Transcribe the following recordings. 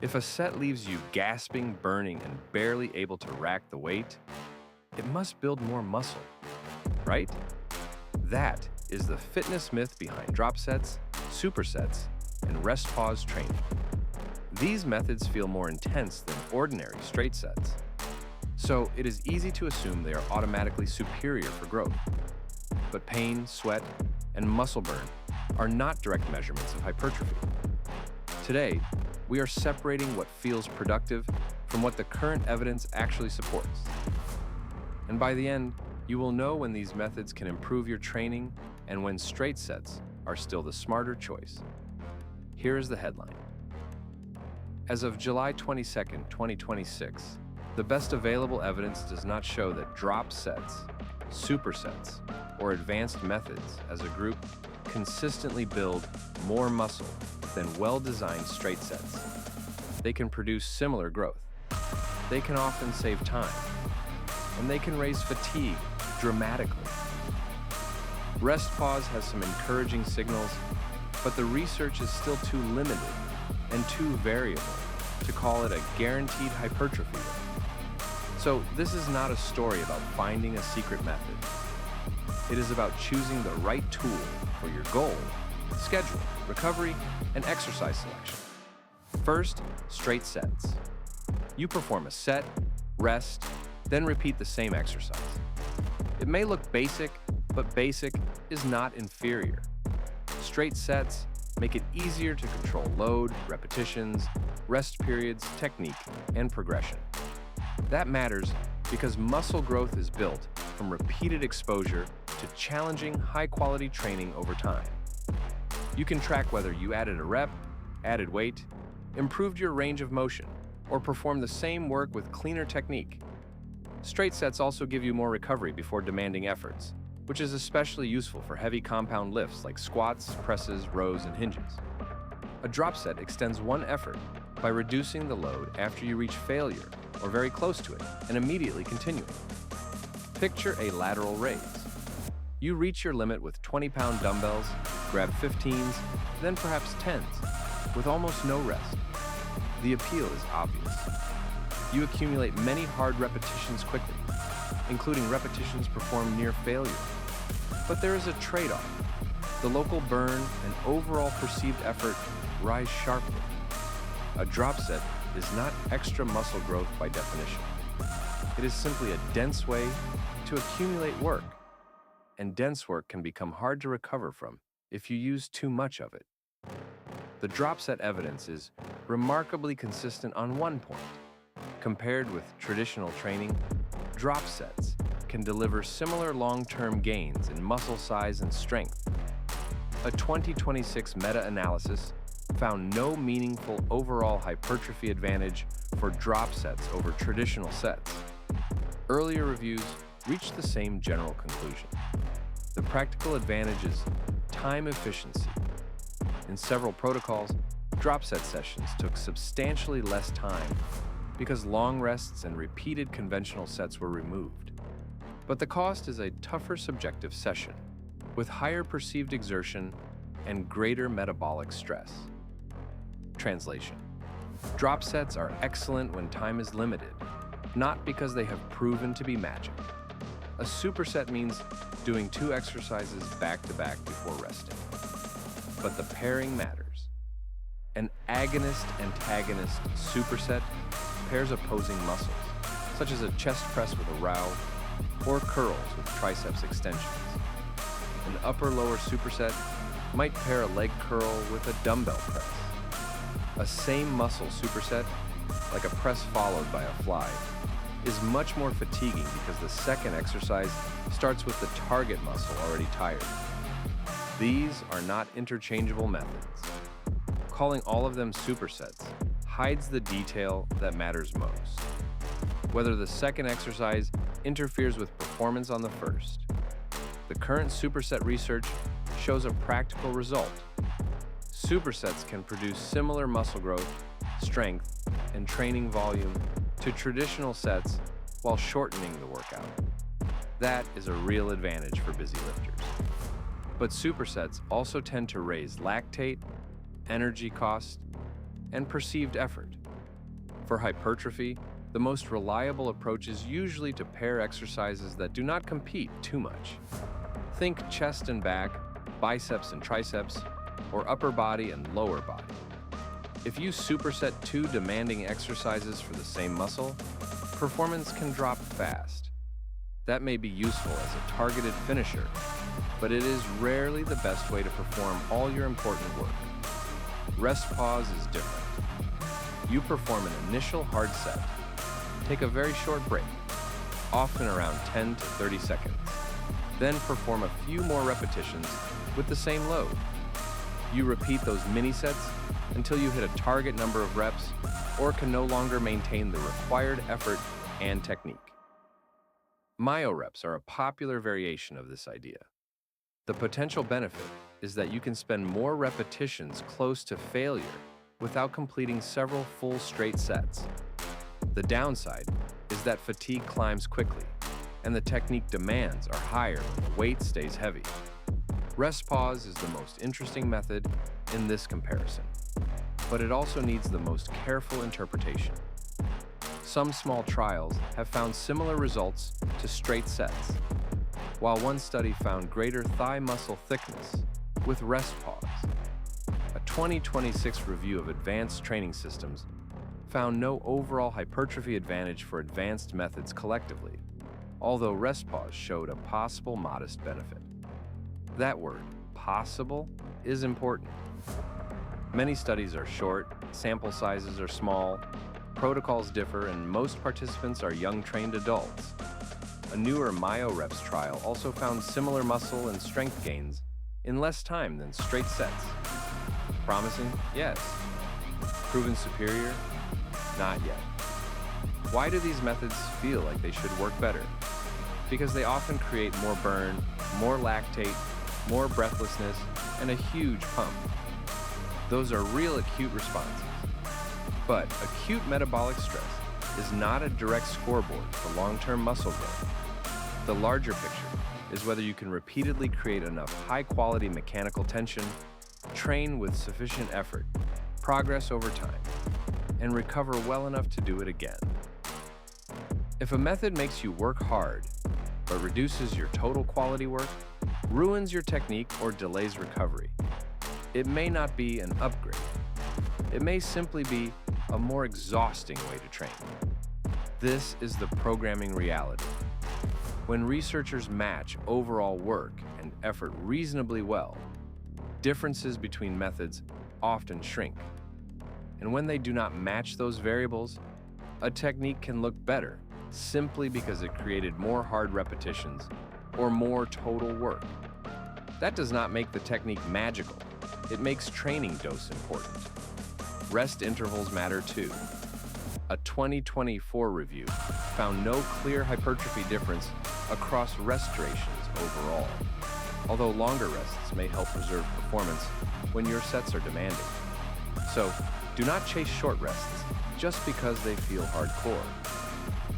If a set leaves you gasping, burning, and barely able to rack the weight, it must build more muscle, right? That is the fitness myth behind drop sets, supersets, and rest pause training. These methods feel more intense than ordinary straight sets, so it is easy to assume they are automatically superior for growth. But pain, sweat, and muscle burn are not direct measurements of hypertrophy. Today, we are separating what feels productive from what the current evidence actually supports. And by the end, you will know when these methods can improve your training and when straight sets are still the smarter choice. Here is the headline. As of July 22, 2026, the best available evidence does not show that drop sets, supersets, or advanced methods as a group consistently build more muscle than well-designed straight sets. They can produce similar growth. They can often save time, and they can raise fatigue dramatically. Rest pause has some encouraging signals, but the research is still too limited and too variable to call it a guaranteed hypertrophy rate. So this is not a story about finding a secret method. It is about choosing the right tool for your goal, schedule, recovery, and exercise selection. First, straight sets. You perform a set, rest, then repeat the same exercise. It may look basic, but basic is not inferior. Straight sets make it easier to control load, repetitions, rest periods, technique, and progression. That matters because muscle growth is built from repeated exposure to challenging, high-quality training over time. You can track whether you added a rep, added weight, improved your range of motion, or performed the same work with cleaner technique. Straight sets also give you more recovery before demanding efforts, which is especially useful for heavy compound lifts like squats, presses, rows, and hinges. A drop set extends one effort by reducing the load after you reach failure or very close to it and immediately continuing. Picture a lateral raise. You reach your limit with 20-pound dumbbells, grab 15s, then perhaps 10s, with almost no rest. The appeal is obvious. You accumulate many hard repetitions quickly, including repetitions performed near failure. But there is a trade-off. The local burn and overall perceived effort rise sharply. A drop set is not extra muscle growth by definition. It is simply a dense way to accumulate work, and dense work can become hard to recover from if you use too much of it. The drop set evidence is remarkably consistent on one point. Compared with traditional training, drop sets can deliver similar long-term gains in muscle size and strength. A 2026 meta-analysis found no meaningful overall hypertrophy advantage for drop sets over traditional sets. Earlier reviews reached the same general conclusion. The practical advantage is time efficiency. In several protocols, drop set sessions took substantially less time because long rests and repeated conventional sets were removed. But the cost is a tougher subjective session, with higher perceived exertion and greater metabolic stress. Translation: drop sets are excellent when time is limited, not because they have proven to be magic. A superset means doing 2 exercises back-to-back before resting. But the pairing matters. An agonist-antagonist superset pairs opposing muscles, such as a chest press with a row or curls with triceps extensions. An upper-lower superset might pair a leg curl with a dumbbell press. A same muscle superset, like a press followed by a fly, is much more fatiguing because the second exercise starts with the target muscle already tired. These are not interchangeable methods. Calling all of them supersets hides the detail that matters most. Whether the second exercise interferes with performance on the first. The current superset research shows a practical result. Supersets can produce similar muscle growth, strength, and training volume to traditional sets while shortening the workout. That is a real advantage for busy lifters. But supersets also tend to raise lactate, energy cost, and perceived effort. For hypertrophy, the most reliable approach is usually to pair exercises that do not compete too much. Think chest and back, biceps and triceps, or upper body and lower body. If you superset two demanding exercises for the same muscle, performance can drop fast. That may be useful as a targeted finisher, but it is rarely the best way to perform all your important work. Rest pause is different. You perform an initial hard set, take a very short break, often around 10 to 30 seconds, then perform a few more repetitions with the same load. You repeat those mini sets until you hit a target number of reps or can no longer maintain the required effort and technique. Myo reps are a popular variation of this idea. The potential benefit is that you can spend more repetitions close to failure without completing several full straight sets. The downside is that fatigue climbs quickly, and the technique demands are higher when the weight stays heavy. Rest pause is the most interesting method in this comparison, but it also needs the most careful interpretation. Some small trials have found similar results to straight sets, while one study found greater thigh muscle thickness with rest pause. A 2026 review of advanced training systems found no overall hypertrophy advantage for advanced methods collectively, although rest pause showed a possible modest benefit. That word, possible, is important. Many studies are short, sample sizes are small, protocols differ, and most participants are young trained adults. A newer myo reps trial also found similar muscle and strength gains in less time than straight sets. Promising? Yes. Proven superior? Not yet. Why do these methods feel like they should work better? Because they often create more burn, more lactate, more breathlessness, and a huge pump. Those are real acute responses. But acute metabolic stress is not a direct scoreboard for long-term muscle growth. The larger picture is whether you can repeatedly create enough high-quality mechanical tension, train with sufficient effort, progress over time, and recover well enough to do it again. If a method makes you work hard, but reduces your total quality work, ruins your technique, or delays recovery, it may not be an upgrade. It may simply be a more exhausting way to train. This is the programming reality. When researchers match overall work and effort reasonably well, differences between methods often shrink. And when they do not match those variables, a technique can look better simply because it created more hard repetitions or more total work. That does not make the technique magical. It makes training dose important. Rest intervals matter too. A 2024 review found no clear hypertrophy difference across rest durations overall, although longer rests may help preserve performance when your sets are demanding. So, do not chase short rests just because they feel hardcore.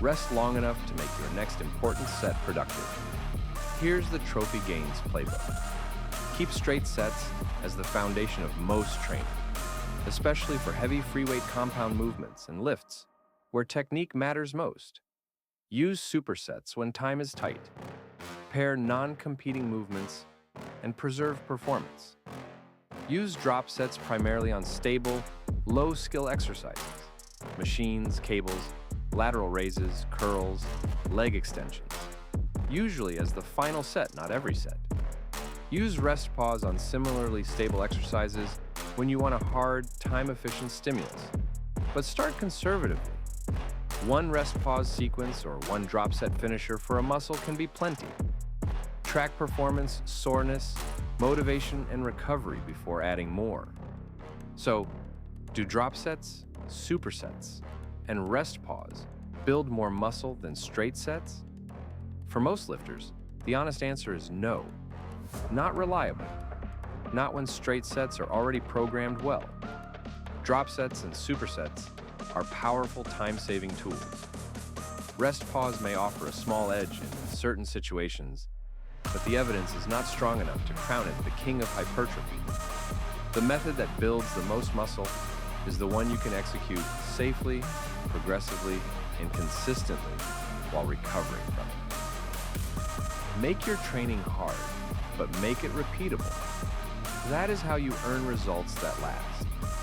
Rest long enough to make your next important set productive. Here's the Trophy Gains playbook. Keep straight sets as the foundation of most training, especially for heavy free weight compound movements and lifts, where technique matters most. Use supersets when time is tight. Pair non-competing movements and preserve performance. Use drop sets primarily on stable, low-skill exercises, machines, cables, lateral raises, curls, leg extensions, usually as the final set, not every set. Use rest pause on similarly stable exercises when you want a hard, time-efficient stimulus, but start conservatively. One rest pause sequence or one drop set finisher for a muscle can be plenty. Track performance, soreness, motivation, and recovery before adding more. So, do drop sets, supersets, and rest pause build more muscle than straight sets? For most lifters, the honest answer is no. Not reliable. Not when straight sets are already programmed well. Drop sets and supersets are powerful time-saving tools. Rest pause may offer a small edge in certain situations, but the evidence is not strong enough to crown it the king of hypertrophy. The method that builds the most muscle is the one you can execute safely progressively and consistently while recovering from it. Make your training hard, but make it repeatable. That is how you earn results that last.